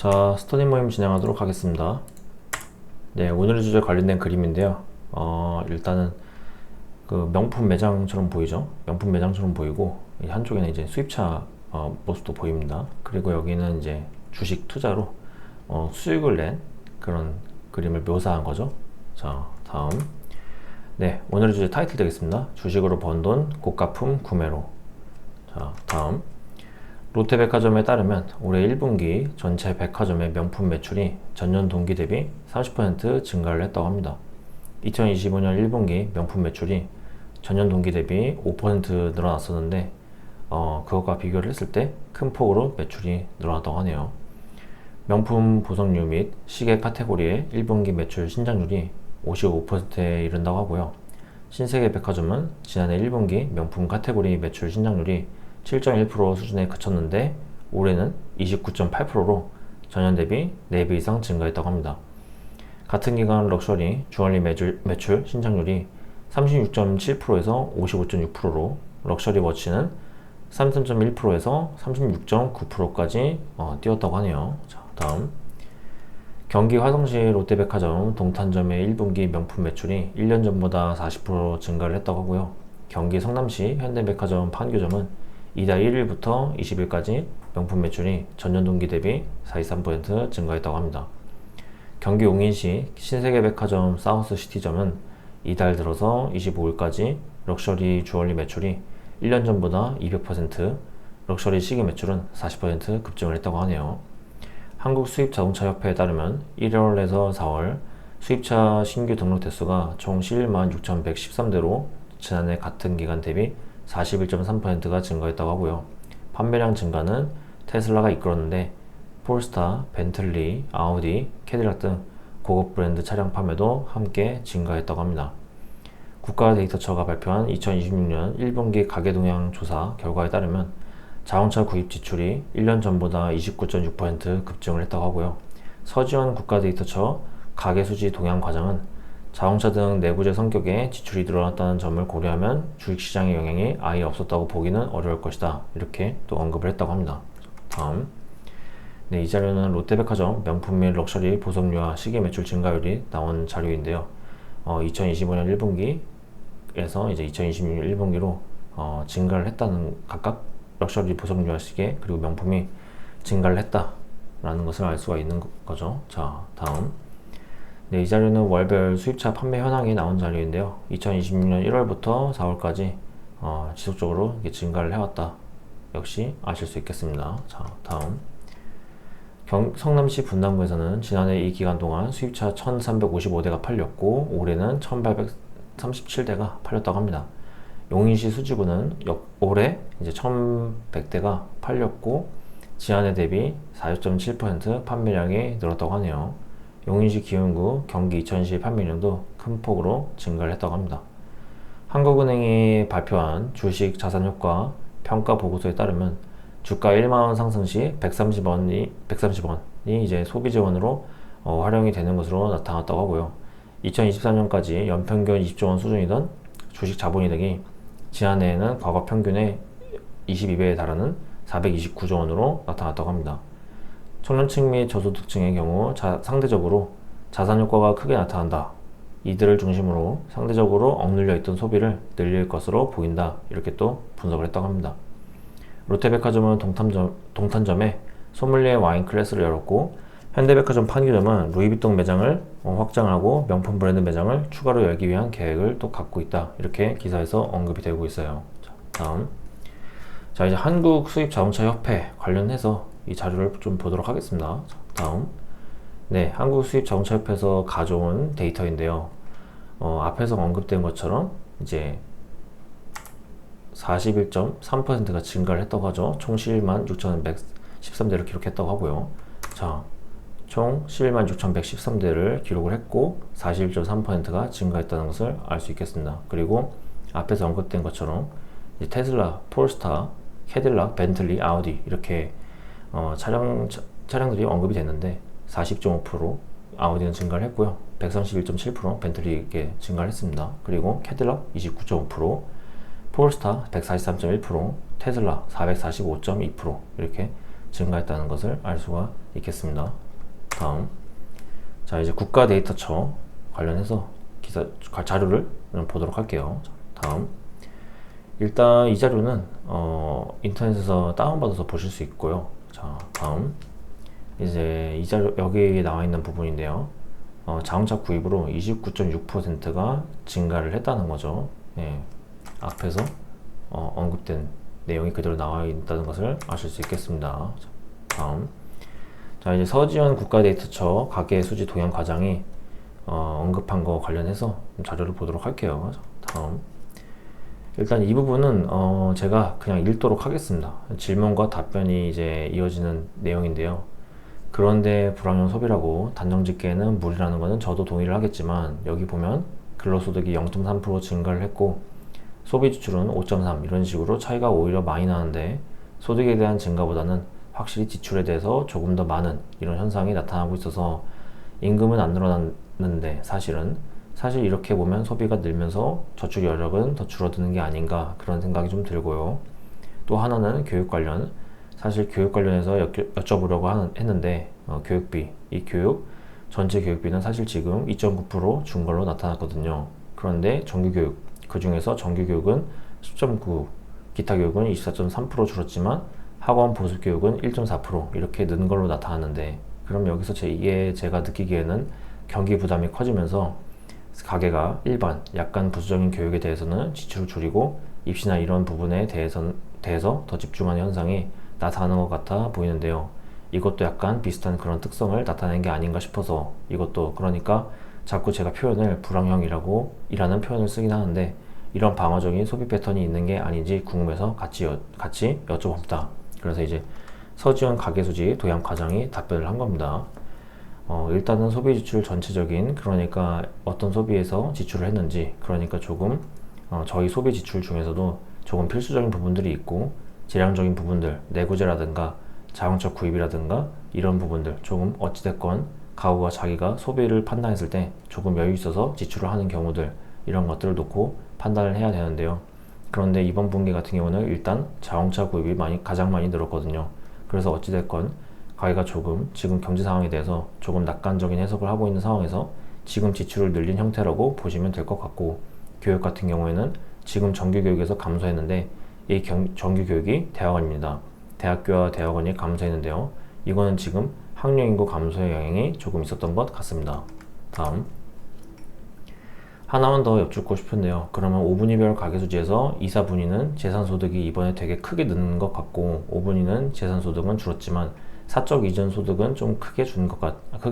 자, 스터디 모임 진행하도록 하겠습니다. 네, 오늘의 주제 관련된 그림인데요. 일단은 그 명품 매장처럼 보이죠? 명품 매장처럼 보이고, 이 한쪽에는 이제 수입차 모습도 보입니다. 그리고 여기는 이제 주식 투자로 수익을 낸 그런 그림을 묘사한 거죠. 자, 다음. 네, 오늘의 주제 타이틀 되겠습니다. 주식으로 번 돈 고가품 구매로. 자, 다음. 롯데백화점에 따르면 올해 1분기 전체 백화점의 명품 매출이 전년 동기 대비 30% 증가를 했다고 합니다. 2025년 1분기 명품 매출이 전년 동기 대비 5% 늘어났었는데 그것과 비교를 했을 때 큰 폭으로 매출이 늘어났다고 하네요. 명품 보석류 및 시계 카테고리의 1분기 매출 신장률이 55%에 이른다고 하고요. 신세계 백화점은 지난해 1분기 명품 카테고리 매출 신장률이 7.1% 수준에 그쳤는데 올해는 29.8%로 전년 대비 4배 이상 증가했다고 합니다. 같은 기간 럭셔리 주얼리 매출 신장률이 36.7%에서 55.6%로 럭셔리 워치는 33.1%에서 36.9%까지 뛰었다고 하네요. 자, 다음. 경기 화성시 롯데백화점 동탄점의 1분기 명품 매출이 1년 전보다 40% 증가를 했다고 하고요. 경기 성남시 현대백화점 판교점은 이달 1일부터 20일까지 명품 매출이 전년 동기 대비 43% 증가했다고 합니다. 경기 용인시 신세계백화점 사우스시티점은 이달 들어서 25일까지 럭셔리 주얼리 매출이 1년 전보다 200%, 럭셔리 시계 매출은 40% 급증을 했다고 하네요. 한국수입자동차협회에 따르면 1월에서 4월 수입차 신규 등록 대수가 총 11만 6,113대로 지난해 같은 기간 대비 41.3%가 증가했다고 하고요. 판매량 증가는 테슬라가 이끌었는데 폴스타, 벤틀리, 아우디, 캐딜락 등 고급 브랜드 차량 판매도 함께 증가했다고 합니다. 국가데이터처가 발표한 2026년 1분기 가계동향 조사 결과에 따르면 자동차 구입 지출이 1년 전보다 29.6% 급증을 했다고 하고요. 서지원 국가데이터처 가계수지 동향 과장은 자동차 등 내구재 성격의 지출이 늘어났다는 점을 고려하면 주식시장의 영향이 아예 없었다고 보기는 어려울 것이다. 이렇게 또 언급을 했다고 합니다. 다음. 네, 이 자료는 롯데백화점 명품 및 럭셔리 보석류와 시계 매출 증가율이 나온 자료인데요. 2025년 1분기에서 이제 2026년 1분기로 증가를 했다는 각각 럭셔리 보석류와 시계 그리고 명품이 증가를 했다라는 것을 알 수가 있는 거죠. 자, 다음. 네, 이 자료는 월별 수입차 판매 현황이 나온 자료인데요. 2026년 1월부터 4월까지 지속적으로 증가를 해왔다. 역시 아실 수 있겠습니다. 자, 다음. 성남시 분당구에서는 지난해 이 기간 동안 수입차 1,355대가 팔렸고 올해는 1,837대가 팔렸다고 합니다. 용인시 수지구는 올해 이제 1,100대가 팔렸고 지난해 대비 4.7% 판매량이 늘었다고 하네요. 용인시 기흥구 경기 이천시 판매량도 큰 폭으로 증가를 했다고 합니다. 한국은행이 발표한 주식 자산효과 평가 보고서에 따르면 주가 1만원 상승 시 130원이 이제 소비 지원으로 활용이 되는 것으로 나타났다고 하고요. 2023년까지 연평균 20조원 수준이던 주식 자본이득이 지난해에는 과거 평균의 22배에 달하는 429조원으로 나타났다고 합니다. 청년층 및 저소득층의 경우 상대적으로 자산 효과가 크게 나타난다. 이들을 중심으로 상대적으로 억눌려 있던 소비를 늘릴 것으로 보인다. 이렇게 또 분석을 했다고 합니다. 롯데백화점은 동탄점에 소믈리에 와인 클래스를 열었고 현대백화점 판교점은 루이비통 매장을 확장하고 명품 브랜드 매장을 추가로 열기 위한 계획을 또 갖고 있다. 이렇게 기사에서 언급이 되고 있어요. 자, 다음. 자, 이제 한국수입자동차협회 관련해서 이 자료를 좀 보도록 하겠습니다. 다음. 네, 한국수입자동차협회에서 가져온 데이터인데요. 앞에서 언급된 것처럼 이제 41.3%가 증가를 했다고 하죠. 총 11만 6,113대를 기록했다고 하고요. 자, 총 11만 6,113대를 기록을 했고 41.3%가 증가했다는 것을 알 수 있겠습니다. 그리고 앞에서 언급된 것처럼 이제 테슬라, 폴스타, 캐딜락, 벤틀리, 아우디 이렇게 차량들이 언급이 됐는데 40.5% 아우디는 증가를 했고요. 131.7% 벤틀리에게 증가를 했습니다. 그리고 캐딜락 29.5%, 폴스타 143.1%, 테슬라 445.2% 이렇게 증가했다는 것을 알 수가 있겠습니다. 다음, 자 이제 국가 데이터처 관련해서 자료를 보도록 할게요. 다음, 일단 이 자료는 인터넷에서 다운받아서 보실 수 있고요. 자 다음, 이제 이 자료 여기 나와 있는 부분인데요. 자동차 구입으로 29.6%가 증가를 했다는 거죠. 예, 앞에서 언급된 내용이 그대로 나와 있다는 것을 아실 수 있겠습니다. 자, 다음, 자 이제 서지원 국가데이터처 가계수지 동향 과장이 언급한 거 관련해서 자료를 보도록 할게요. 자, 다음, 일단 이 부분은 제가 그냥 읽도록 하겠습니다. 질문과 답변이 이제 이어지는 내용인데요. 그런데 불황형 소비라고 단정짓기에는 무리라는 것은 저도 동의를 하겠지만, 여기 보면 근로소득이 0.3% 증가를 했고 소비 지출은 5.3 이런 식으로 차이가 오히려 많이 나는데, 소득에 대한 증가보다는 확실히 지출에 대해서 조금 더 많은 이런 현상이 나타나고 있어서 임금은 안 늘어났는데, 사실 이렇게 보면 소비가 늘면서 저축 여력은 더 줄어드는 게 아닌가, 그런 생각이 좀 들고요. 또 하나는 교육 관련, 사실 교육 관련해서 여쭤보려고 했는데, 교육비, 이 교육 전체 교육비는 사실 지금 2.9% 준 걸로 나타났거든요. 그런데 정규교육, 그 중에서 정규교육은 10.9, 기타 교육은 24.3% 줄었지만 학원 보수교육은 1.4% 이렇게 는 걸로 나타났는데, 그럼 여기서 이게 제가 느끼기에는 경기 부담이 커지면서 가계가 일반 약간 부수적인 교육에 대해서는 지출을 줄이고 입시나 이런 부분에 대해서 더 집중하는 현상이 나타나는 것 같아 보이는데요. 이것도 약간 비슷한 그런 특성을 나타내는 게 아닌가 싶어서, 이것도 그러니까 자꾸 제가 표현을 불황형이라고 이라는 표현을 쓰긴 하는데, 이런 방어적인 소비 패턴이 있는 게 아닌지 궁금해서 같이 여쭤봅니다. 그래서 이제 서지원 가계수지 도양 과장이 답변을 한 겁니다. 일단은 소비 지출 전체적인, 그러니까 어떤 소비에서 지출을 했는지, 그러니까 조금 저희 소비 지출 중에서도 조금 필수적인 부분들이 있고 재량적인 부분들, 내구재라든가 자동차 구입이라든가 이런 부분들, 조금 어찌됐건 가구가 자기가 소비를 판단했을 때 조금 여유 있어서 지출을 하는 경우들, 이런 것들을 놓고 판단을 해야 되는데요. 그런데 이번 분기 같은 경우는 일단 자동차 구입이 가장 많이 늘었거든요. 그래서 어찌됐건 가게가 지금 경제 상황에 대해서 조금 낙관적인 해석을 하고 있는 상황에서 지금 지출을 늘린 형태라고 보시면 될 것 같고, 교육 같은 경우에는 지금 정규교육에서 감소했는데, 이 정규교육이 대학원입니다. 대학교와 대학원이 감소했는데요. 이거는 지금 학령인구 감소의 영향이 조금 있었던 것 같습니다. 다음, 하나만 더 여쭙고 싶은데요. 그러면 5분위별 가계수지에서 2, 4분위는 재산소득이 이번에 되게 크게 느는 것 같고, 5분위는 재산소득은 줄었지만 사적 이전 소득은 좀 크게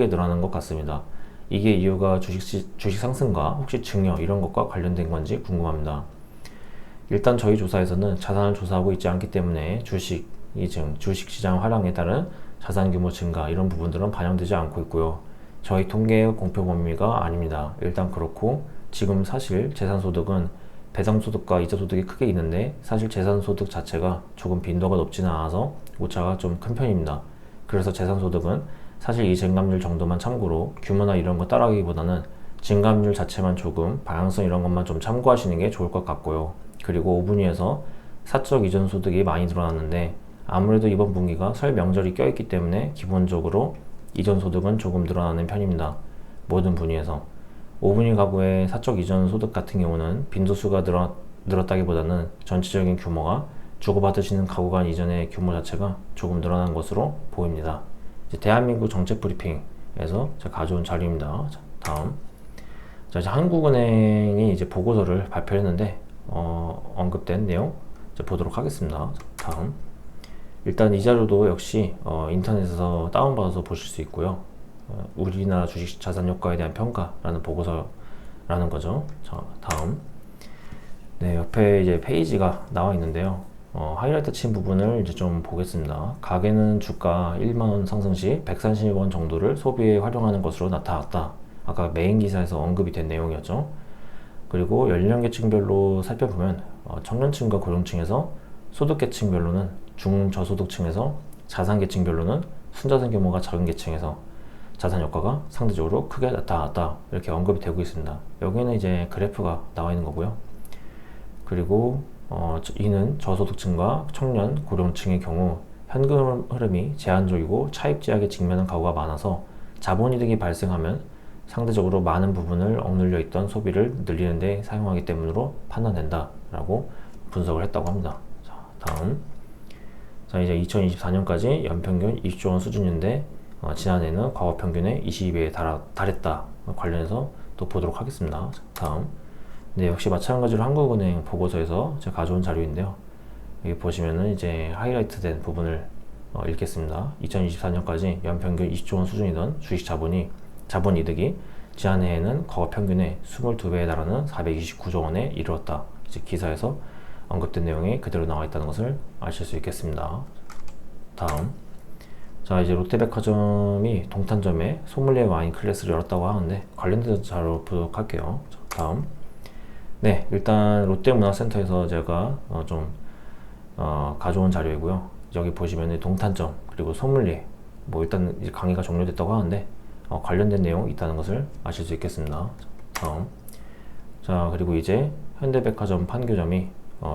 늘어나는 것 같습니다. 이게 이유가 주식 상승과 혹시 증여 이런 것과 관련된 건지 궁금합니다. 일단 저희 조사에서는 자산을 조사하고 있지 않기 때문에 주식시장 활용에 따른 자산 규모 증가 이런 부분들은 반영되지 않고 있고요. 저희 통계의 공표 범위가 아닙니다. 일단 그렇고, 지금 사실 재산소득은 배당소득과 이자소득이 크게 있는데, 사실 재산소득 자체가 조금 빈도가 높지는 않아서 오차가 좀 큰 편입니다. 그래서 재산소득은 사실 이 증감률 정도만 참고로 규모나 이런 거 따라가기보다는 증감률 자체만 조금 방향성 이런 것만 좀 참고하시는 게 좋을 것 같고요. 그리고 5분위에서 사적 이전 소득이 많이 늘어났는데, 아무래도 이번 분기가 설 명절이 껴있기 때문에 기본적으로 이전 소득은 조금 늘어나는 편입니다. 모든 분위에서 5분위 가구의 사적 이전 소득 같은 경우는 빈도수가 늘었다기보다는 전체적인 규모가 주고받으시는 가구 간 이전의 규모 자체가 조금 늘어난 것으로 보입니다. 이제 대한민국 정책 브리핑에서 제가 가져온 자료입니다. 자, 다음, 자, 이제 한국은행이 이제 보고서를 발표했는데 언급된 내용 이제 보도록 하겠습니다. 자, 다음, 일단 이 자료도 역시 인터넷에서 다운받아서 보실 수 있고요. 우리나라 주식 자산 효과에 대한 평가라는 보고서라는 거죠. 자, 다음, 네, 옆에 이제 페이지가 나와 있는데요. 하이라이트 친 부분을 이제 좀 보겠습니다. 가계는 주가 1만원 상승 시 130원 정도를 소비에 활용하는 것으로 나타났다. 아까 메인 기사에서 언급이 된 내용이었죠. 그리고 연령계층별로 살펴보면 청년층과 고령층에서, 소득계층별로는 중저소득층에서, 자산계층별로는 순자산 규모가 작은 계층에서 자산 효과가 상대적으로 크게 나타났다. 이렇게 언급이 되고 있습니다. 여기는 이제 그래프가 나와 있는 거고요. 그리고 이는 저소득층과 청년, 고령층의 경우 현금 흐름이 제한적이고 차익 제약에 직면한 가구가 많아서 자본이득이 발생하면 상대적으로 많은 부분을 억눌려 있던 소비를 늘리는 데 사용하기 때문으로 판단된다 라고 분석을 했다고 합니다. 자, 다음. 자, 이제 2024년까지 연평균 20조 원 수준인데 지난해는 과거 평균의 22배에 달했다 관련해서 또 보도록 하겠습니다. 자, 다음. 네, 역시 마찬가지로 한국은행 보고서에서 제가 가져온 자료인데요. 여기 보시면은 이제 하이라이트 된 부분을 읽겠습니다. 2024년까지 연평균 20조 원 수준이던 주식 자본 이득이 지난해에는 과거 평균의 22배에 달하는 429조 원에 이르렀다. 이제 기사에서 언급된 내용이 그대로 나와 있다는 것을 아실 수 있겠습니다. 다음. 자, 이제 롯데백화점이 동탄점에 소믈리에 와인 클래스를 열었다고 하는데 관련된 자료 보도록 할게요. 자, 다음. 네, 일단 롯데문화센터에서 제가 가져온 자료이고요. 여기 보시면 동탄점 그리고 소믈리에 일단 이제 강의가 종료됐다고 하는데 관련된 내용 있다는 것을 아실 수 있겠습니다. 다음. 자, 그리고 이제 현대백화점 판교점이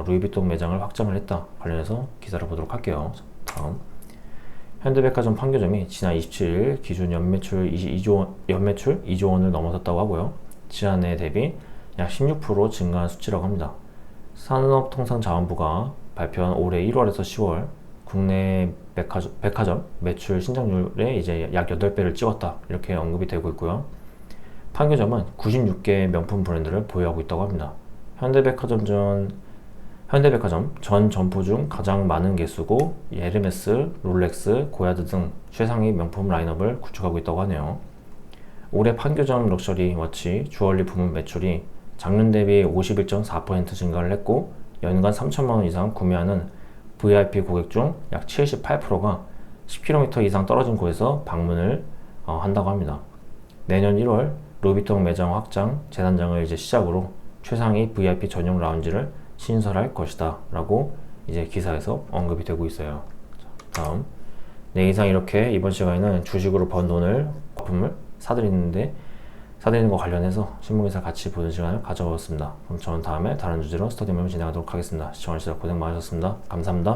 루이비통 매장을 확장을 했다 관련해서 기사를 보도록 할게요. 다음. 현대백화점 판교점이 지난 27일 기준 연매출 2조 원을 넘어섰다고 하고요. 지난해 대비 약 16% 증가한 수치라고 합니다. 산업통상자원부가 발표한 올해 1월에서 10월 국내 백화점 매출 신장률에 이제 약 8배를 찍었다 이렇게 언급이 되고 있고요. 판교점은 96개의 명품 브랜드를 보유하고 있다고 합니다. 현대백화점 전 점포 중 가장 많은 개수고 에르메스, 롤렉스, 고야드 등 최상위 명품 라인업을 구축하고 있다고 하네요. 올해 판교점 럭셔리 워치 주얼리 부문 매출이 작년 대비 51.4% 증가를 했고 연간 3천만 원 이상 구매하는 VIP 고객 중 약 78%가 10km 이상 떨어진 곳에서 방문을 한다고 합니다. 내년 1월 루이비통 매장 확장 재단장을 이제 시작으로 최상위 VIP 전용 라운지를 신설할 것이다 라고 이제 기사에서 언급이 되고 있어요. 자, 다음. 네, 이상 이렇게 이번 시간에는 주식으로 번 돈을 거품을 사드리는 거 관련해서 신문기사 같이 보는 시간을 가져보았습니다. 그럼 저는 다음에 다른 주제로 스터디 모임 진행하도록 하겠습니다. 시청해주셔서 고생 많으셨습니다. 감사합니다.